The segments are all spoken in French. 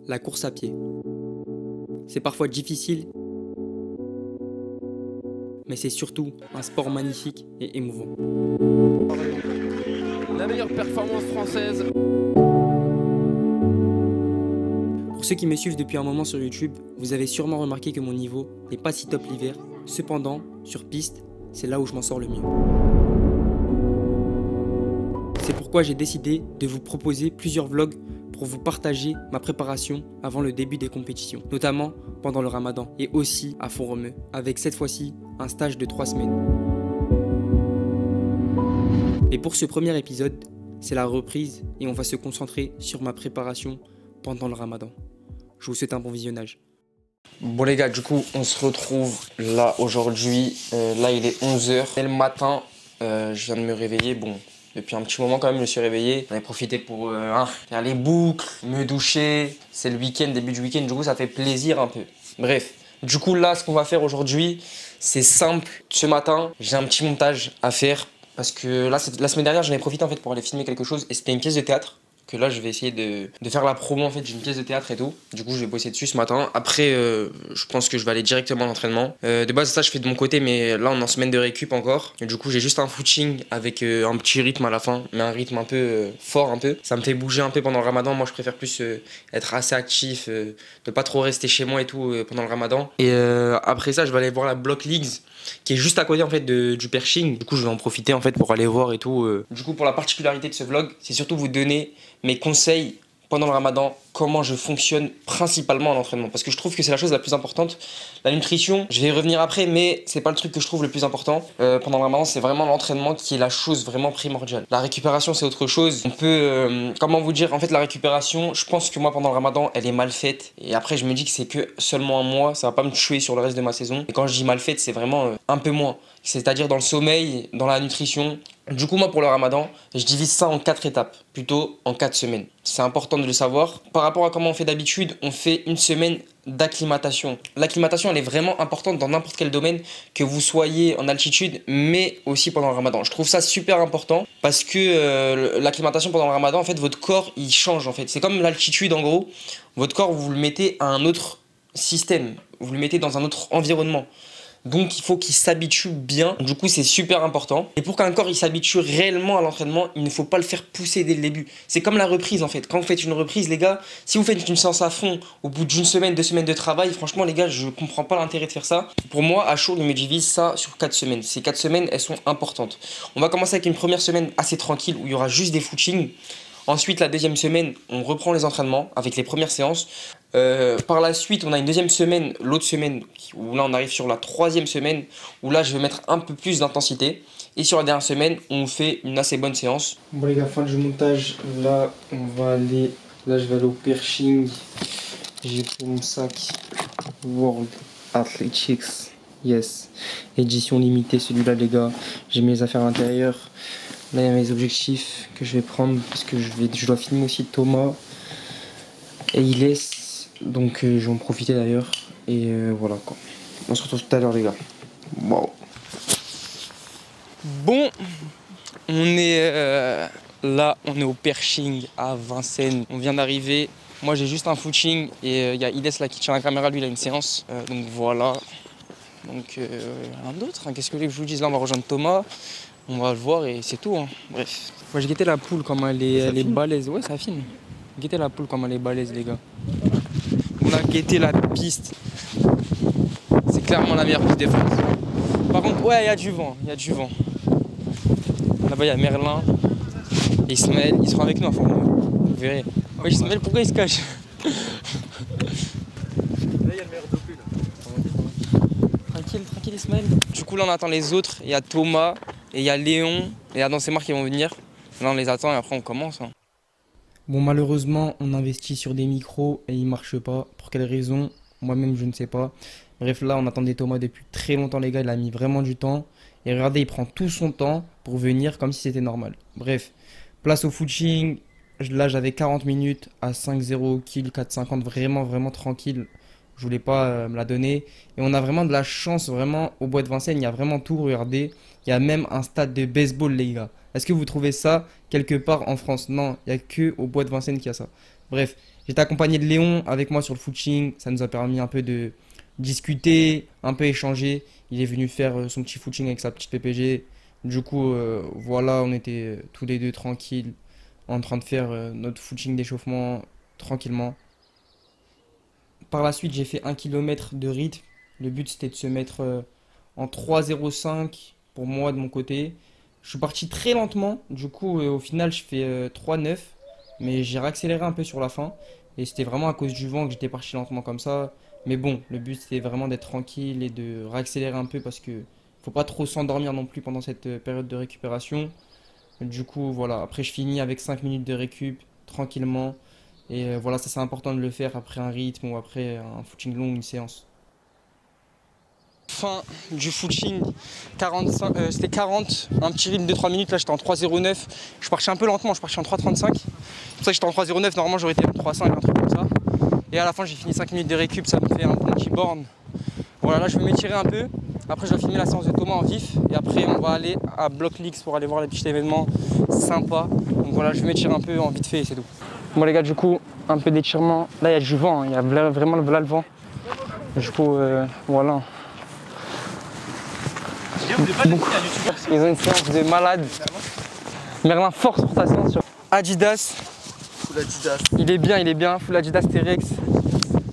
la course à pied. C'est parfois difficile, mais c'est surtout un sport magnifique et émouvant. La meilleure performance française. Pour ceux qui me suivent depuis un moment sur YouTube, vous avez sûrement remarqué que mon niveau n'est pas si top l'hiver. Cependant, sur piste, c'est là où je m'en sors le mieux. C'est pourquoi j'ai décidé de vous proposer plusieurs vlogs pour vous partager ma préparation avant le début des compétitions, notamment pendant le ramadan et aussi à Font-Romeu, avec cette fois-ci un stage de 3 semaines. Et pour ce premier épisode, c'est la reprise et on va se concentrer sur ma préparation pendant le ramadan. Je vous souhaite un bon visionnage. Bon les gars, du coup on se retrouve là aujourd'hui, là il est 11h. Dès le matin, je viens de me réveiller, bon depuis un petit moment quand même je me suis réveillé. J'en ai profité pour faire les boucles, me doucher, c'est le week-end, début du week-end, du coup ça fait plaisir un peu. Bref, du coup là ce qu'on va faire aujourd'hui, c'est simple. Ce matin, j'ai un petit montage à faire parce que là, la semaine dernière j'en ai profité en fait pour aller filmer quelque chose et c'était une pièce de théâtre. Que là je vais essayer de faire la promo en fait d'une pièce de théâtre et tout. Du coup je vais bosser dessus ce matin. Après je pense que je vais aller directement à l'entraînement. De base ça je fais de mon côté mais là on est en semaine de récup encore. Et du coup j'ai juste un footing avec un petit rythme à la fin. Mais un rythme un peu fort un peu. Ça me fait bouger un peu pendant le ramadan. Moi je préfère plus être assez actif, ne pas trop rester chez moi et tout pendant le ramadan. Et après ça je vais aller voir la Block Leagues qui est juste à côté en fait du Pershing. Du coup je vais en profiter en fait pour aller voir et tout. Du coup pour la particularité de ce vlog, c'est surtout vous donner mes conseils pendant le ramadan, comment je fonctionne principalement à l'entraînement. Parce que je trouve que c'est la chose la plus importante. La nutrition, je vais y revenir après, mais c'est pas le truc que je trouve le plus important. Pendant le ramadan, c'est vraiment l'entraînement qui est la chose vraiment primordiale. La récupération, c'est autre chose. On peut, comment vous dire, en fait la récupération, je pense que moi pendant le ramadan, elle est mal faite. Et après, je me dis que c'est que seulement un mois, ça va pas me tuer sur le reste de ma saison. Et quand je dis mal faite, c'est vraiment un peu moins. C'est-à-dire dans le sommeil, dans la nutrition. Du coup, moi, pour le ramadan, je divise ça en 4 étapes, plutôt en 4 semaines. C'est important de le savoir. Par rapport à comment on fait d'habitude, on fait une semaine d'acclimatation. L'acclimatation, elle est vraiment importante dans n'importe quel domaine, que vous soyez en altitude, mais aussi pendant le ramadan. Je trouve ça super important parce que l'acclimatation pendant le ramadan, en fait, votre corps, il change, en fait. C'est comme l'altitude, en gros. Votre corps, vous le mettez à un autre système. Vous le mettez dans un autre environnement. Donc il faut qu'il s'habitue bien, du coup c'est super important. Et pour qu'un corps il s'habitue réellement à l'entraînement, il ne faut pas le faire pousser dès le début. C'est comme la reprise en fait, quand vous faites une reprise les gars, si vous faites une séance à fond au bout d'une semaine, 2 semaines de travail, franchement les gars je comprends pas l'intérêt de faire ça. Pour moi à chaud il me divise ça sur 4 semaines, ces 4 semaines elles sont importantes. On va commencer avec une première semaine assez tranquille où il y aura juste des footings. Ensuite, la deuxième semaine, on reprend les entraînements avec les premières séances. Par la suite, on a une deuxième semaine, l'autre semaine, où là on arrive sur la troisième semaine, où là je vais mettre un peu plus d'intensité. Et sur la dernière semaine, on fait une assez bonne séance. Bon les gars, fin du montage, là on va aller, là je vais aller au Pershing. J'ai pris mon sac World Athletics, yes, édition limitée celui-là les gars. J'ai mes affaires à l'intérieur. Là, il y a mes objectifs que je vais prendre parce que je dois filmer aussi Thomas et il laisse. Donc, je vais en profiter d'ailleurs. Et voilà quoi. On se retrouve tout à l'heure, les gars. Wow. Bon, on est là, on est au Pershing à Vincennes. On vient d'arriver. Moi, j'ai juste un footing et il y a Ides là qui tient la caméra. Lui, il a une séance. Donc voilà. Donc, rien d'autre. Hein. Qu'est-ce que vous voulez que je vous dise? Là, on va rejoindre Thomas. On va le voir et c'est tout, hein. Bref. Moi, j'ai guetté la poule comme elle est balèze. Ouais, ça filme. Guettez la poule comme elle est balèze, les gars. On a guetté la piste. C'est clairement la meilleure piste de France. Par contre, ouais, il y a du vent. Il y a du vent. Là-bas, il y a Merlin et Ismaël. Ils seront avec nous à fond. Vous verrez. Ouais, Ismaël, pourquoi il se cache? Là, il y a le meilleur docu là. Tranquille, tranquille, Ismaël. Du coup, là, on attend les autres. Il y a Thomas. Et il y a Léon et Adam Semar qui vont venir. Là on les attend et après on commence. Hein. Bon malheureusement on investit sur des micros et ils marchent pas. Pour quelle raison? Moi-même je ne sais pas. Bref là on attendait Thomas depuis très longtemps les gars. Il a mis vraiment du temps. Et regardez il prend tout son temps pour venir comme si c'était normal. Bref, place au footing. Là j'avais 40 minutes à 5-0 kill 4,50. Vraiment tranquille. Je voulais pas me la donner. Et on a vraiment de la chance, vraiment, au Bois de Vincennes. Il y a vraiment tout, regardez. Il y a même un stade de baseball, les gars. Est-ce que vous trouvez ça quelque part en France? Non, il n'y a que au Bois de Vincennes qu'il y a ça. Bref, J'étais accompagné de Léon avec moi sur le footing. Ça nous a permis un peu de discuter, un peu échanger. Il est venu faire son petit footing avec sa petite PPG. Du coup, voilà, on était tous les deux tranquilles en train de faire notre footing d'échauffement tranquillement. Par la suite, j'ai fait 1 km de rythme. Le but, c'était de se mettre en 3,05 pour moi de mon côté. Je suis parti très lentement. Du coup, au final, je fais 3,9. Mais j'ai réaccéléré un peu sur la fin. Et c'était vraiment à cause du vent que j'étais parti lentement comme ça. Mais bon, le but, c'était vraiment d'être tranquille et de réaccélérer un peu parce que faut pas trop s'endormir non plus pendant cette période de récupération. Du coup, voilà. Après, je finis avec 5 minutes de récup tranquillement. Et voilà, ça c'est important de le faire après un rythme ou après un footing long, une séance. Fin du footing, 45, c'était 40, un petit rythme de 3 minutes, là j'étais en 3,09. Je suis parti un peu lentement, je suis parti en 3,35. C'est pour ça que j'étais en 3,09, normalement j'aurais été en 3,5, un truc comme ça. Et à la fin j'ai fini 5 minutes de récup, ça me fait un bon petit borne. Voilà, là je vais m'étirer un peu. Après je vais filmer la séance de Thomas en vif. Et après on va aller à Block Leaks pour aller voir les petits événements sympas. Donc voilà, je vais m'étirer un peu en vite fait et c'est tout. Bon les gars, du coup, un peu d'étirement. Là, il y a du vent, hein. Il y a vraiment le vent. Du coup, voilà. Ils ont une séance de malade. Merlin, force pour ta séance sur Adidas. Full Adidas. Il est bien. Full Adidas T-Rex.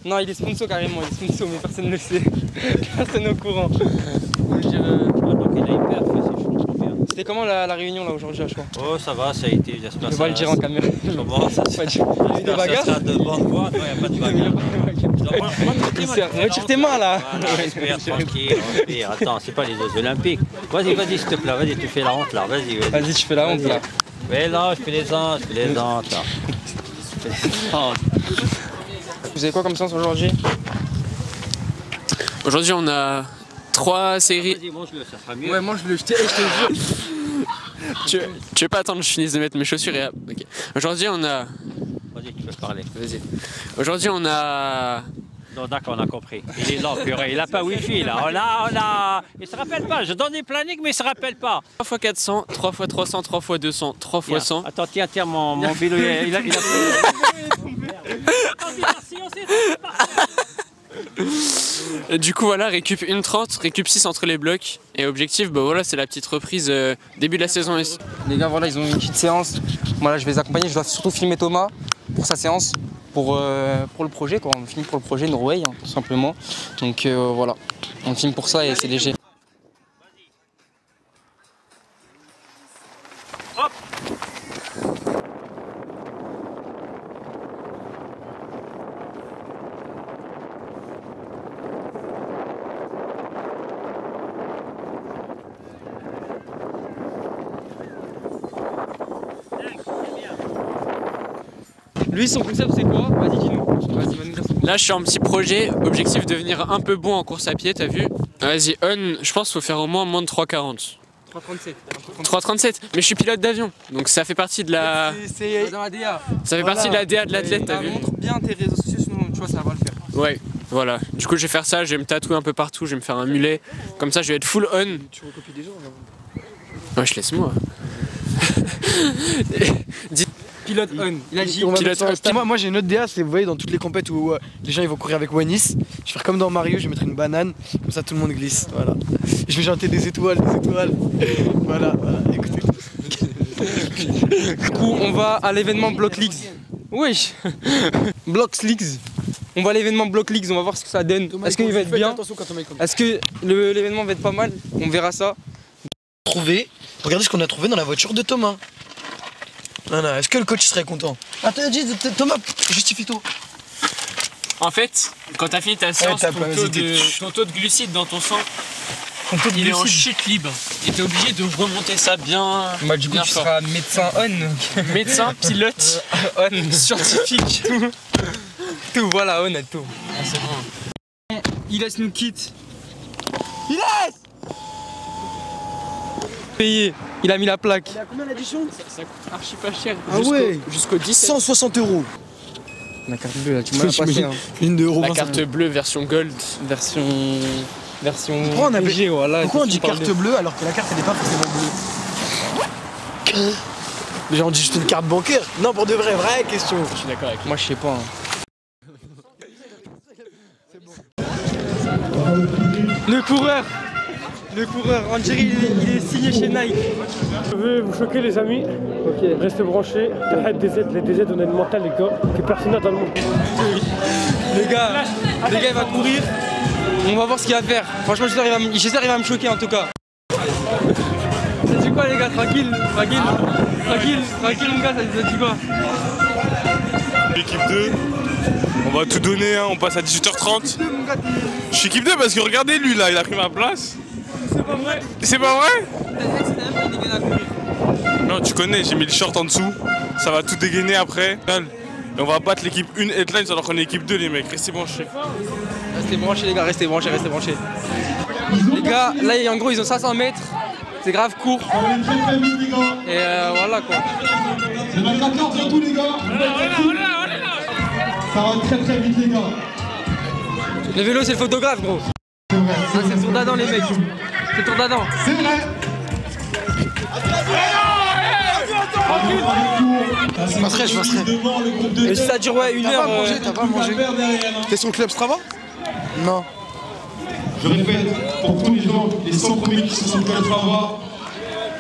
Non, il est sponsor carrément, il est sponsor, mais personne ne le sait. Personne n'est au courant. C'était comment la réunion là aujourd'hui à Choix? Oh ça va, ça a été, j'espère. Je vais pas le dire en caméra. Comment ça se passe? Il y a eu des bagarres? Ça sera de bonne voie, non, il n'y a pas de bagarre. Retire tes mains là. Respire tranquille, respire. Attends, c'est pas les Jeux Olympiques. Vas-y, s'il te plaît, vas-y, tu fais la honte là, vas-y. Vas-y, tu fais la honte là. Mais là, je fais les hontes là. Vous avez quoi comme séance aujourd'hui? Aujourd'hui, on a 3 séries. Vas-y, mange-le, ça sera mieux. Ouais, mange-le, je te jure. Tu veux pas attendre que je finisse de mettre mes chaussures et... Ok. Aujourd'hui, on a... Vas-y, tu peux parler. Vas-y. Aujourd'hui, on a... Non, d'accord, on a compris. Il est là, purée. Il a pas Wi-Fi là. On a. Il se rappelle pas. Je donne des plannings, mais il se rappelle pas. 3 x 400, 3 x 300, 3 x 200, 3 x 100. Attends, tiens, mon vélo. Il a Et du coup, voilà, récup 1,30, récup 6 entre les blocs. Et objectif, bah voilà, c'est la petite reprise début de la saison ici. Les gars, voilà, ils ont une petite séance. Voilà, je vais les accompagner. Je dois surtout filmer Thomas pour sa séance. Pour le projet, quoi. On filme pour le projet Norway, hein, tout simplement. Donc voilà, on filme pour ça et c'est léger. Hop. Lui, son concept, c'est quoi? Vas-y, dis-nous. Vas-y, va nous dire son concept. Là, je suis en petit projet. Objectif, devenir un peu bon en course à pied, t'as vu? Vas-y, je pense qu'il faut faire au moins de 3,40. 3,37. 3,37. Mais je suis pilote d'avion, donc ça fait partie de la... C'est dans la DA. Ça fait partie de la DA de l'athlète, t'as vu? Montre bien tes réseaux sociaux, sinon tu vois, ça va le faire. Ouais, voilà. Du coup, je vais faire ça, je vais me tatouer un peu partout, je vais me faire un mulet. Comme ça, je vais être full on. Tu recopies des gens là. Ouais, je laisse moi. Pilote on. Il a dit. Pilote on. Moi j'ai une autre DA, c'est vous voyez dans toutes les compètes où les gens ils vont courir avec Wanis. Je vais faire comme dans Mario, je vais mettre une banane, comme ça tout le monde glisse. Voilà. Et je vais chanter des étoiles. Voilà, écoutez. Du coup, on va à l'événement Block Leagues. Oui. Block Leagues. On va à l'événement Block Leagues, on va voir ce que ça donne. Est-ce qu'il va être bien? Est-ce que l'événement va être pas mal? On verra ça. Regardez ce qu'on a trouvé dans la voiture de Thomas. Voilà. Est-ce que le coach serait content? Attends, Thomas, justifie-toi. En fait, quand t'as fini ta séance, ton taux de glucides dans ton sang, il est en chute libre. Et t'es obligé de remonter ça bien. Bah, du coup, bien tu fort. seras médecin on. Médecin, pilote, On. scientifique. Tout, voilà, on a tout. Ah, c'est bon. Il laisse nous quitte. Il laisse payé. Il a mis la plaque. Il a combien l'addition? Ça coûte archi pas cher. Ah ouais. Jusqu'au 17. 160 €. La carte bleue là, tu m'as la passé. Hein. Une de La carte bleue version gold. Version Pourquoi on a PG, voilà. Pourquoi on dit Parle carte de- bleue alors que la carte elle n'est pas forcément bleue? Déjà on dit juste une carte bancaire. Non, pour de vrai, vraie question. Je suis d'accord avec toi. Moi je sais pas. Hein. Le coureur, on dirait il est signé chez Nike. Je veux vous choquer les amis, restez branchés, les DZ on a une mentale les gars, que personne n'a dans le monde. Les gars il va courir, on va voir ce qu'il va faire. Franchement j'espère qu'il va me choquer en tout cas. Ça dit quoi les gars, tranquille mon gars, ça dit quoi? L'équipe 2, on va tout donner, hein. On passe à 18h30. Je suis équipe 2 parce que regardez lui là, il a pris ma place. C'est pas vrai. C'est pas vrai? Non, tu connais, j'ai mis le short en dessous. Ça va tout dégainer après. Et on va battre l'équipe 1 headline alors qu'on est équipe 2 les mecs. Restez branchés. Restez branchés les gars, restez branchés. Les gars, là en gros ils ont 500 mètres. C'est grave court. Et voilà quoi. C'est la 14 surtout les gars. Ça va très très vite les gars. Le vélo c'est le photographe gros. C'est vrai. C'est le tour d'Adam les mecs. C'est le tour d'Adam. C'est vrai. Je passerai. Et si ça dure ouais 1 heure. T'as pas mangé. T'es sur le club Strava? Non. Je répète, pour tous les gens, les 100 premiers qui sont sur le club Strava,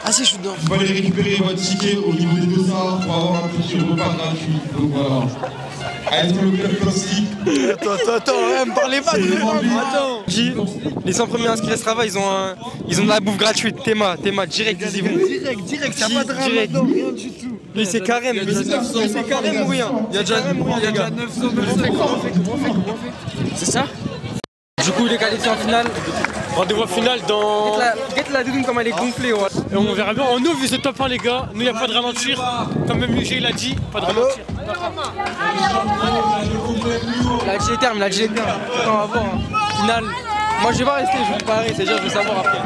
Ah si, je suis dedans. vous allez récupérer votre ticket au niveau des dossards pour avoir un petit repas gratuit. Donc voilà. Allez sur le club plastique. Attends, me parlez pas de Attends. Les 100 premiers inscrits à Strava, ils ont de la bouffe gratuite. Théma, direct, ils y vont. Direct, y'a pas de drame là-dedans, rien du tout. Mais c'est carême, c'est carême ou rien? Il y a déjà 900 Comment on fait? C'est ça? Du coup, il est qualifié en finale. Rendez-vous finale dans... Regarde la doudoune comme elle est gonflée. Ouais. Et on verra bien, on ouvre ce top 1 les gars, nous y a pas de ralentir, comme même UG il a dit, pas de ralentir. La G terme. On va voir. Hein. Finale. Moi je vais pas rester, je vais préparer, c'est-à-dire je vais savoir après.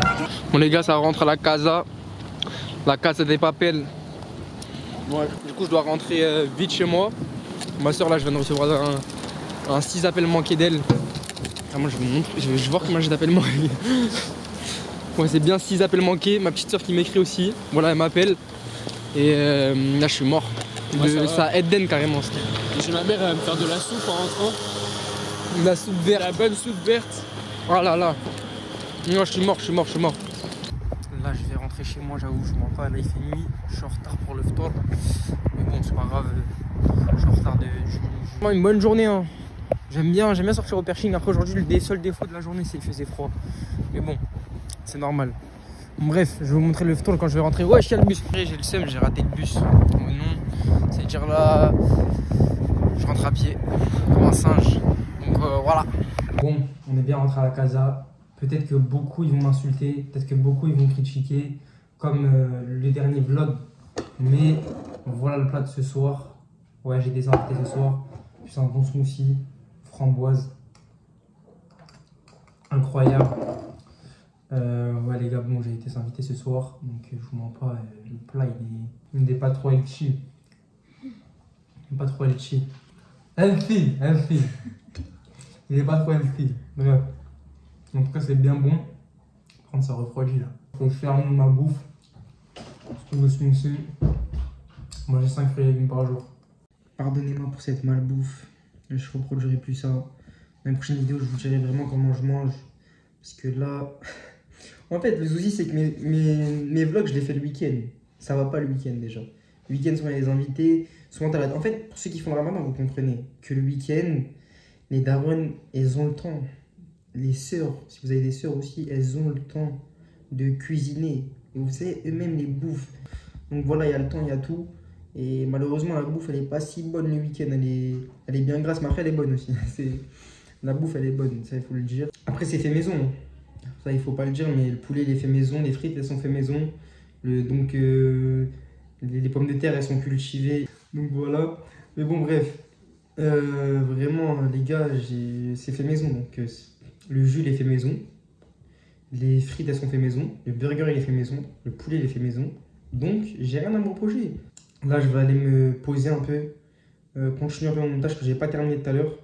Bon les gars, ça rentre à la casa. La casa des papels. Ouais, du coup je dois rentrer vite chez moi. Ma soeur là, je viens de recevoir un 6 appels manqués d'elle. Ah, moi je vais vous montrer, je vais voir combien j'ai d'appels manqués. Ouais, c'est bien 6 appels manqués. Ma petite soeur qui m'écrit aussi. Voilà, elle m'appelle. Et là je suis mort. Ça Eden carrément. J'ai ma mère à me faire de la soupe en rentrant. La soupe verte. La bonne soupe verte. Oh là là. Non, je suis mort. Là, je vais rentrer chez moi, j'avoue, je mens pas. Là, il fait nuit. Je suis en retard pour le phtor. Mais bon, c'est pas grave. Je suis en retard de. Une bonne journée, hein. J'aime bien sortir au pershing. Après, aujourd'hui, le seul défaut de la journée, c'est qu'il faisait froid. Mais bon, c'est normal. Bon, bref, je vais vous montrer le phtor quand je vais rentrer. Ouais, je tiens le bus. J'ai le seum, j'ai raté le bus. Non, c'est-à-dire là, je rentre à pied, comme un singe. Donc voilà. Bon, on est bien rentré à la casa. Peut-être que beaucoup ils vont m'insulter, peut-être que beaucoup ils vont me critiquer, comme le dernier vlog. Mais voilà le plat de ce soir. Ouais, j'ai des invités ce soir. C'est un bon smoothie, framboise. Incroyable. Ouais les gars, bon j'ai été invité ce soir, donc je vous mens pas, le plat il n'est pas trop healthy. Pas trop healthy. Healthy. Il est pas trop healthy. Bref. En tout cas c'est bien bon. Par contre ça refroidit là. Faut que je ferme ma bouffe. Je trouve le smoothie. Manger 5 fruits et légumes par jour. Pardonnez-moi pour cette malbouffe. Je reproduirai plus ça. Dans la prochaine vidéo je vous dirai vraiment comment je mange. Parce que là... En fait le souci c'est que mes vlogs je les fais le week-end. Ça va pas le week-end déjà. Le week-end souvent il y a des invités. Souvent t'as la... En fait pour ceux qui font le ramadan vous comprenez que le week-end les darons elles ont le temps. Les sœurs, si vous avez des sœurs aussi, elles ont le temps de cuisiner. Et vous savez eux-mêmes les bouffent. Donc voilà, il y a le temps, il y a tout. Et malheureusement la bouffe elle est pas si bonne le week-end. Elle est bien grasse mais après elle est bonne aussi. La bouffe elle est bonne, ça il faut le dire. Après c'est fait maison. Ça il faut pas le dire mais le poulet il est fait maison, les frites elles sont fait maison. Donc les pommes de terre elles sont cultivées. Donc voilà. Mais bon bref. Vraiment les gars c'est fait maison. Donc le jus il est fait maison. Les frites elles sont fait maison. Le burger il est fait maison. Le poulet il est fait maison. Donc j'ai rien à me reprocher. Là je vais aller me poser un peu. Continuer un peu mon montage que j'ai pas terminé tout à l'heure.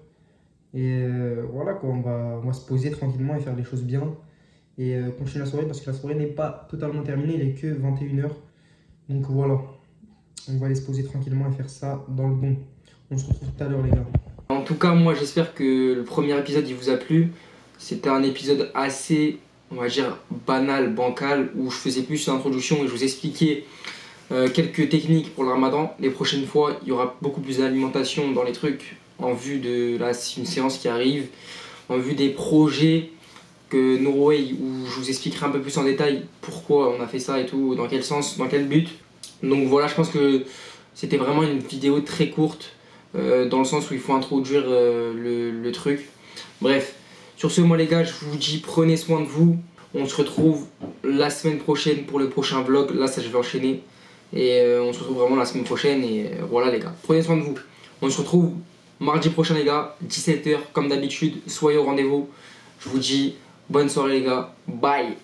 Et voilà quoi, on va se poser tranquillement et faire les choses bien. Et continuer la soirée parce que la soirée n'est pas totalement terminée, il est que 21h. Donc voilà, on va aller se poser tranquillement et faire ça dans le bon. On se retrouve tout à l'heure les gars. En tout cas moi j'espère que le premier épisode il vous a plu. C'était un épisode assez, on va dire, banal, bancal, où je faisais plus une introduction et je vous expliquais quelques techniques pour le ramadan. Les prochaines fois, il y aura beaucoup plus d'alimentation dans les trucs en vue de une séance qui arrive, en vue des projets que No Way, où je vous expliquerai un peu plus en détail pourquoi on a fait ça et tout, dans quel sens, dans quel but. Donc voilà, je pense que c'était vraiment une vidéo très courte, dans le sens où il faut introduire le truc. Bref, sur ce, moi les gars, je vous dis prenez soin de vous. On se retrouve la semaine prochaine pour le prochain vlog. Là, ça je vais enchaîner. Et on se retrouve vraiment la semaine prochaine. Et voilà les gars, prenez soin de vous. On se retrouve mardi prochain les gars, 17 h comme d'habitude. Soyez au rendez-vous. Je vous dis bonne soirée les gars. Bye.